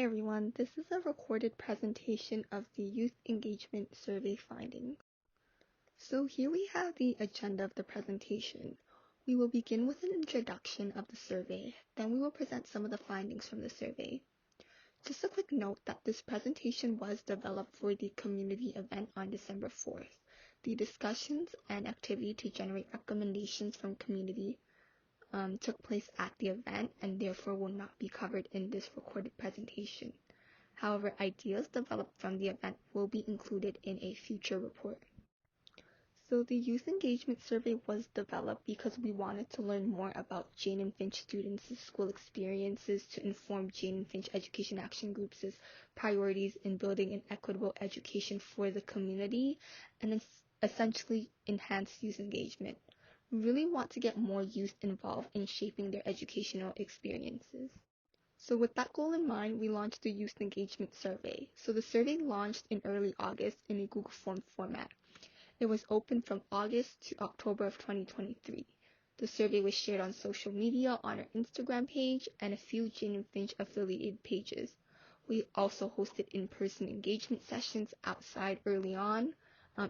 everyone, this is a recorded presentation of the Youth Engagement Survey findings. So here we have the agenda of the presentation. We will begin with an introduction of the survey, then we will present some of the findings from the survey. Just a quick note that this presentation was developed for the community event on December 4th. The discussions and activity to generate recommendations from community took place at the event and therefore will not be covered in this recorded presentation. However, ideas developed from the event will be included in a future report. So the Youth Engagement Survey was developed because we wanted to learn more about Jane and Finch students' school experiences to inform Jane and Finch Education Action Group's priorities in building an equitable education for the community and essentially enhance youth engagement. We really want to get more youth involved in shaping their educational experiences. So with that goal in mind, we launched the Youth Engagement Survey. So the survey launched in early August in a Google Form format. It was open from August to October of 2023. The survey was shared on social media on our Instagram page and a few Jane and Finch affiliated pages. We also hosted in-person engagement sessions outside early on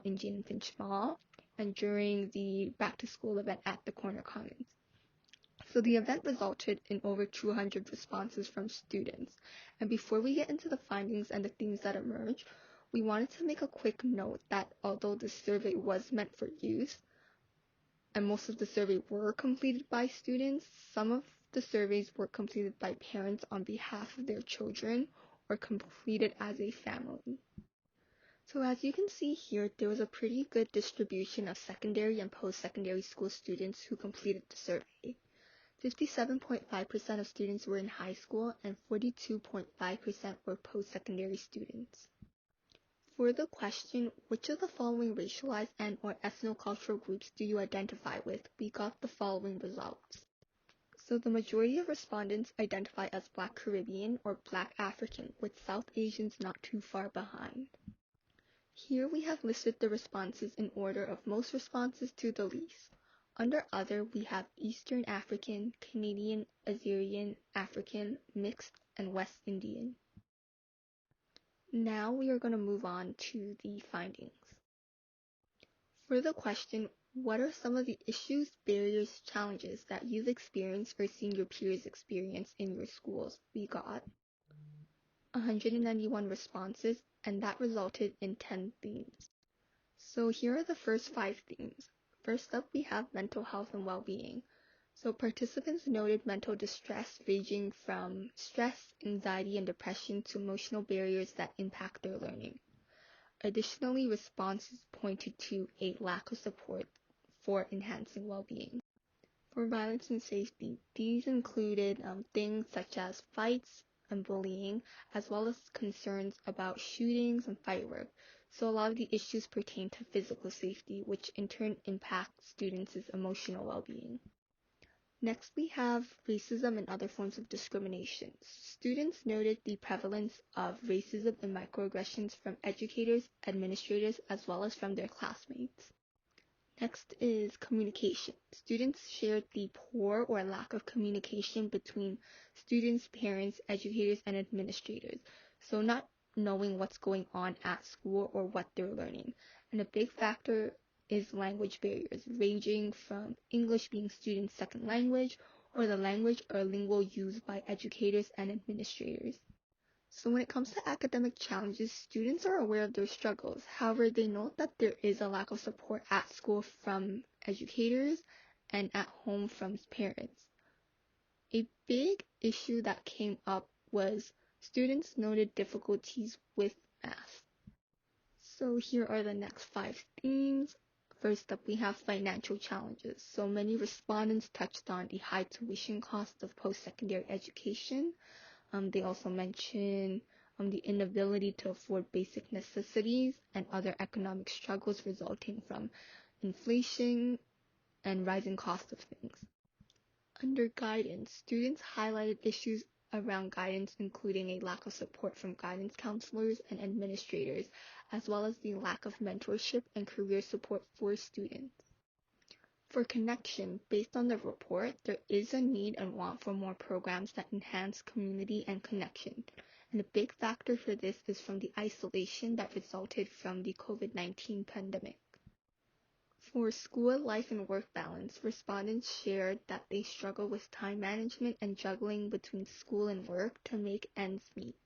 in Jane and Finch Mall and during the back-to-school event at the Corner Commons. So the event resulted in over 200 responses from students. And before we get into the findings and the themes that emerged, we wanted to make a quick note that although the survey was meant for youth, and most of the survey were completed by students, some of the surveys were completed by parents on behalf of their children or completed as a family. So as you can see here, there was a pretty good distribution of secondary and post-secondary school students who completed the survey. 57.5% of students were in high school and 42.5% were post-secondary students. For the question, which of the following racialized and or ethnocultural groups do you identify with, we got the following results. So the majority of respondents identify as Black Caribbean or Black African, with South Asians not too far behind. Here we have listed the responses in order of most responses to the least. Under Other, we have Eastern African, Canadian, Assyrian, African, Mixed, and West Indian. Now we are going to move on to the findings. For the question, what are some of the issues, barriers, challenges that you've experienced or seen your peers experience in your schools? We got 191 responses, and that resulted in 10 themes. So here are the first 5 themes. First up, we have mental health and well-being. So participants noted mental distress ranging from stress, anxiety, and depression to emotional barriers that impact their learning. Additionally, responses pointed to a lack of support for enhancing well-being. For violence and safety, these included things such as fights and bullying, as well as concerns about shootings and fireworks. So a lot of the issues pertain to physical safety, which in turn impacts students' emotional well-being. Next, we have racism and other forms of discrimination. Students noted the prevalence of racism and microaggressions from educators, administrators, as well as from their classmates. Next is communication. Students shared the poor or lack of communication between students, parents, educators, and administrators. So not knowing what's going on at school or what they're learning. And a big factor is language barriers, ranging from English being students' second language or the language or lingo used by educators and administrators. So when it comes to academic challenges, students are aware of their struggles. However, they note that there is a lack of support at school from educators and at home from parents. A big issue that came up was students noted difficulties with math. So here are the next 5 themes. First up, we have financial challenges. So many respondents touched on the high tuition cost of post-secondary education. They also mention the inability to afford basic necessities and other economic struggles resulting from inflation and rising cost of things. Under guidance, students highlighted issues around guidance, including a lack of support from guidance counselors and administrators, as well as the lack of mentorship and career support for students. For connection, based on the report, there is a need and want for more programs that enhance community and connection, And a big factor for this is from the isolation that resulted from the COVID-19 pandemic. For school life and work balance, respondents shared that they struggle with time management and juggling between school and work to make ends meet.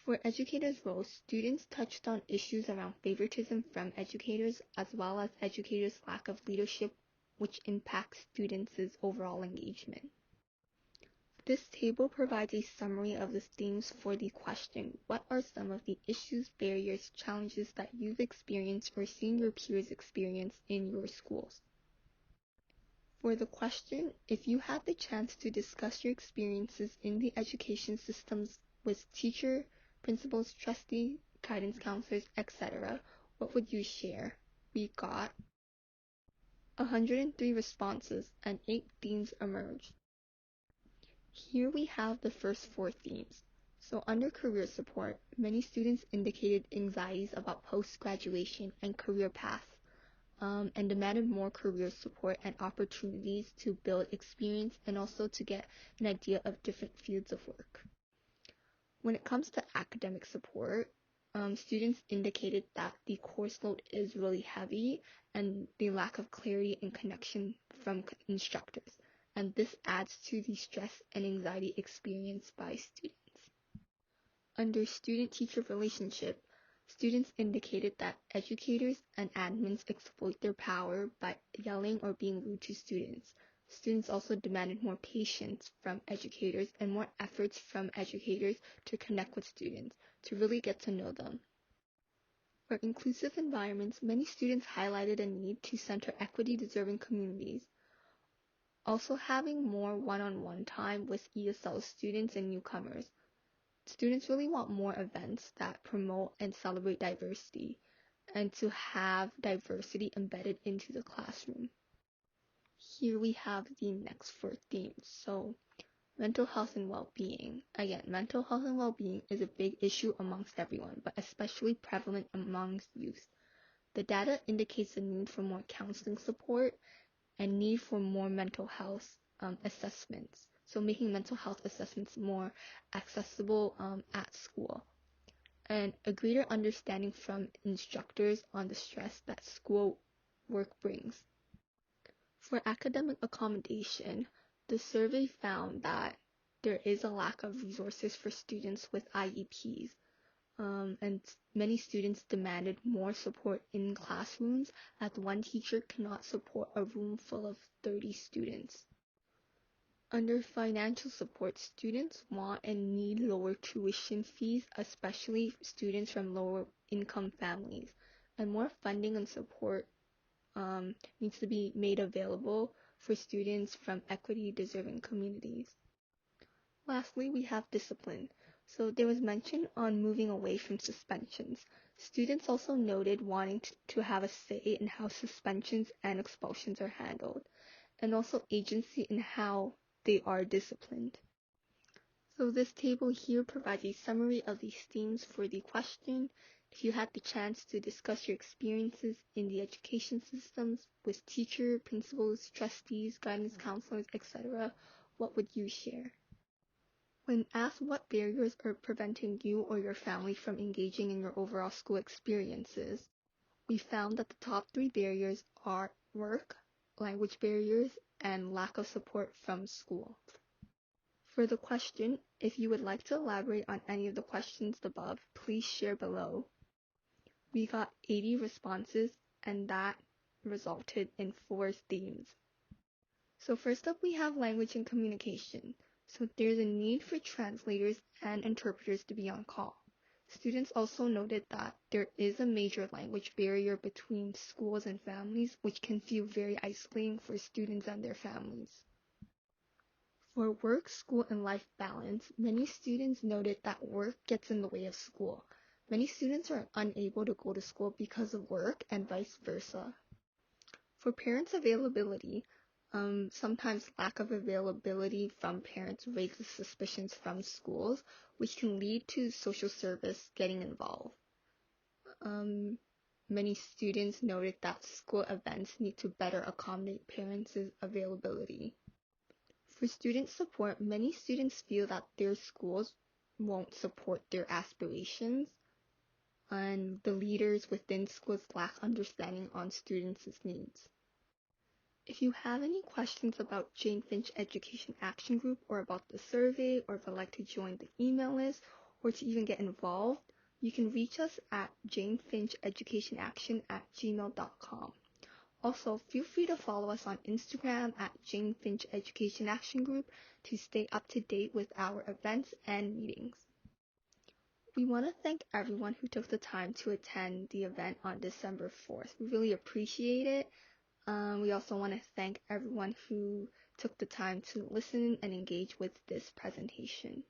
For educators' roles, students touched on issues around favoritism from educators as well as educators' lack of leadership, which impacts students' overall engagement. This table provides a summary of the themes for the question, what are some of the issues, barriers, challenges that you've experienced or seen your peers experience in your schools? For the question, if you had the chance to discuss your experiences in the education systems with teacher, principals, trustees, guidance counselors, etc., what would you share? We got 103 responses and 8 themes emerged. Here we have the first 4 themes. So under career support, many students indicated anxieties about post-graduation and career paths, and demanded more career support and opportunities to build experience and also to get an idea of different fields of work. When it comes to academic support, students indicated that the course load is really heavy and the lack of clarity and connection from instructors, and this adds to the stress and anxiety experienced by students. Under student-teacher relationship, students indicated that educators and admins exploit their power by yelling or being rude to students. Students also demanded more patience from educators and more efforts from educators to connect with students, to really get to know them. For inclusive environments, many students highlighted a need to center equity-deserving communities. Also having more one-on-one time with ESL students and newcomers. Students really want more events that promote and celebrate diversity, and to have diversity embedded into the classroom. Here we have the next 4 themes. So, mental health and well-being. Again, mental health and well-being is a big issue amongst everyone, but especially prevalent amongst youth. The data indicates a need for more counseling support and need for more mental health assessments. So making mental health assessments more accessible at school. And a greater understanding from instructors on the stress that school work brings. For academic accommodation, the survey found that there is a lack of resources for students with IEPs, and many students demanded more support in classrooms as one teacher cannot support a room full of 30 students. Under financial support, students want and need lower tuition fees, especially students from lower income families, and more funding and support needs to be made available for students from equity-deserving communities. Lastly, we have discipline. So there was mention on moving away from suspensions. Students also noted wanting to have a say in how suspensions and expulsions are handled, and also agency in how they are disciplined. So this table here provides a summary of these themes for the question. If you had the chance to discuss your experiences in the education systems with teacher, principals, trustees, guidance counselors, etc., what would you share? When asked what barriers are preventing you or your family from engaging in your overall school experiences, we found that the top 3 barriers are work, language barriers, and lack of support from school. For the question, if you would like to elaborate on any of the questions above, please share below. We got 80 responses, and that resulted in 4 themes. So first up, we have language and communication. So there's a need for translators and interpreters to be on call. Students also noted that there is a major language barrier between schools and families, which can feel very isolating for students and their families. For work, school, and life balance, many students noted that work gets in the way of school. Many students are unable to go to school because of work and vice versa. For parents' availability, sometimes lack of availability from parents raises suspicions from schools, which can lead to social service getting involved. Many students noted that school events need to better accommodate parents' availability. For student support, many students feel that their schools won't support their aspirations, and the leaders within schools lack understanding on students' needs. If you have any questions about Jane Finch Education Action Group or about the survey, or if you'd like to join the email list or to even get involved, you can reach us at janefincheducationaction@gmail.com. Also, feel free to follow us on Instagram at Jane Finch Education Action Group to stay up to date with our events and meetings. We want to thank everyone who took the time to attend the event on December 4th. We really appreciate it. We also want to thank everyone who took the time to listen and engage with this presentation.